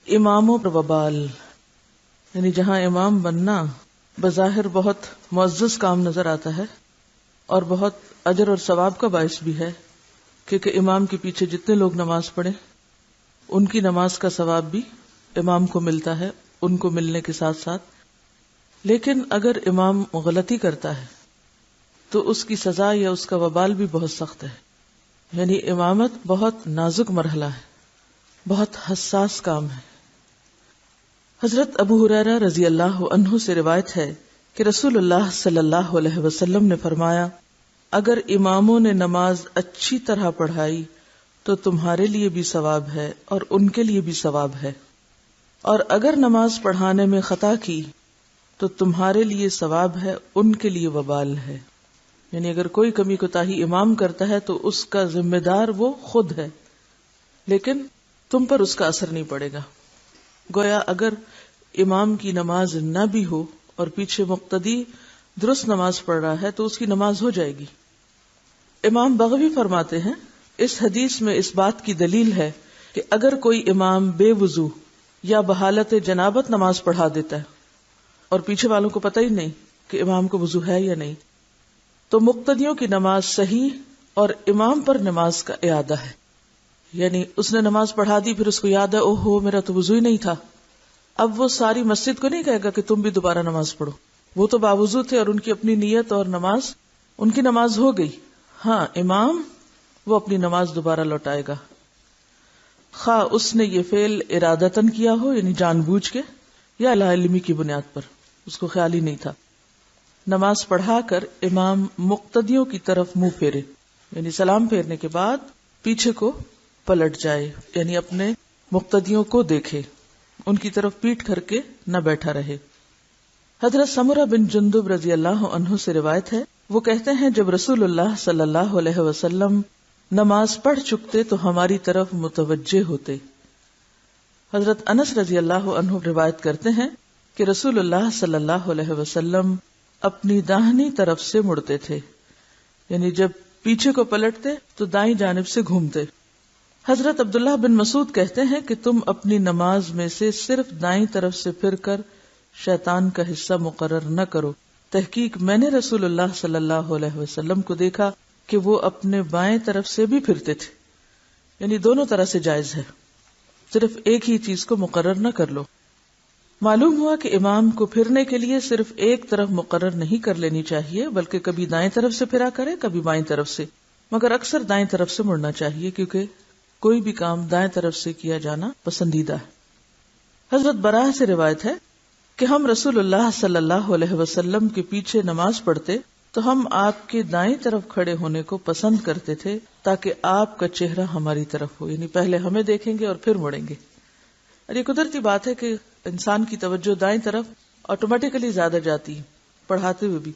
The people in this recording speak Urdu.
اماموں پر وبال، یعنی جہاں امام بننا بظاہر بہت معزز کام نظر آتا ہے اور بہت اجر اور ثواب کا باعث بھی ہے، کیونکہ امام کے پیچھے جتنے لوگ نماز پڑھیں ان کی نماز کا ثواب بھی امام کو ملتا ہے، ان کو ملنے کے ساتھ ساتھ. لیکن اگر امام غلطی کرتا ہے تو اس کی سزا یا اس کا وبال بھی بہت سخت ہے. یعنی امامت بہت نازک مرحلہ ہے، بہت حساس کام ہے. حضرت ابو ہریرہ رضی اللہ عنہ سے روایت ہے کہ رسول اللہ صلی اللہ علیہ وسلم نے فرمایا، اگر اماموں نے نماز اچھی طرح پڑھائی تو تمہارے لیے بھی ثواب ہے اور ان کے لیے بھی ثواب ہے، اور اگر نماز پڑھانے میں خطا کی تو تمہارے لیے ثواب ہے، ان کے لیے وبال ہے. یعنی اگر کوئی کمی کوتاہی امام کرتا ہے تو اس کا ذمہ دار وہ خود ہے، لیکن تم پر اس کا اثر نہیں پڑے گا. گویا اگر امام کی نماز نہ بھی ہو اور پیچھے مقتدی درست نماز پڑھ رہا ہے تو اس کی نماز ہو جائے گی. امام بغوی فرماتے ہیں اس حدیث میں اس بات کی دلیل ہے کہ اگر کوئی امام بے وضو یا بحالت جنابت نماز پڑھا دیتا ہے اور پیچھے والوں کو پتہ ہی نہیں کہ امام کو وضو ہے یا نہیں، تو مقتدیوں کی نماز صحیح اور امام پر نماز کا اعادہ ہے. یعنی اس نے نماز پڑھا دی، پھر اس کو یاد ہے اوہ ہو میرا تو وضو ہی نہیں تھا. اب وہ ساری مسجد کو نہیں کہے گا کہ تم بھی دوبارہ نماز پڑھو، وہ تو باوضو تھے اور ان کی اپنی نیت اور نماز، ان کی نماز ہو گئی. ہاں امام وہ اپنی نماز دوبارہ لوٹائے گا، خواہ اس نے یہ فعل ارادتاً کیا ہو یعنی جان بوجھ کے، یا لا علمی کی بنیاد پر، اس کو خیال ہی نہیں تھا. نماز پڑھا کر امام مقتدیوں کی طرف منہ پھیرے، یعنی سلام پھیرنے کے بعد پیچھے کو پلٹ جائے، یعنی اپنے مقتدیوں کو دیکھے، ان کی طرف پیٹ کر کے نہ بیٹھا رہے. حضرت سمرہ بن جندب رضی اللہ عنہ سے روایت ہے، وہ کہتے ہیں جب رسول اللہ صلی اللہ علیہ وسلم نماز پڑھ چکتے تو ہماری طرف متوجہ ہوتے. حضرت انس رضی اللہ عنہ روایت کرتے ہیں کہ رسول اللہ صلی اللہ علیہ وسلم اپنی داہنی طرف سے مڑتے تھے، یعنی جب پیچھے کو پلٹتے تو دائیں جانب سے گھومتے. حضرت عبداللہ بن مسعود کہتے ہیں کہ تم اپنی نماز میں سے صرف دائیں طرف سے پھر کر شیطان کا حصہ مقرر نہ کرو، تحقیق میں نے رسول اللہ صلی اللہ علیہ وسلم کو دیکھا کہ وہ اپنے بائیں طرف سے بھی پھرتے تھے. یعنی دونوں طرح سے جائز ہے، صرف ایک ہی چیز کو مقرر نہ کر لو. معلوم ہوا کہ امام کو پھرنے کے لیے صرف ایک طرف مقرر نہیں کر لینی چاہیے، بلکہ کبھی دائیں طرف سے پھرا کرے کبھی بائیں طرف سے، مگر اکثر دائیں طرف سے مڑنا چاہیے کیونکہ کوئی بھی کام دائیں طرف سے کیا جانا پسندیدہ ہے. حضرت براہ سے روایت ہے کہ ہم رسول اللہ صلی اللہ علیہ وسلم کے پیچھے نماز پڑھتے تو ہم آپ کے دائیں طرف کھڑے ہونے کو پسند کرتے تھے تاکہ آپ کا چہرہ ہماری طرف ہو، یعنی پہلے ہمیں دیکھیں گے اور پھر مڑیں گے. اور یہ قدرتی بات ہے کہ انسان کی توجہ دائیں طرف آٹومیٹیکلی زیادہ جاتی ہے پڑھاتے ہوئے بھی.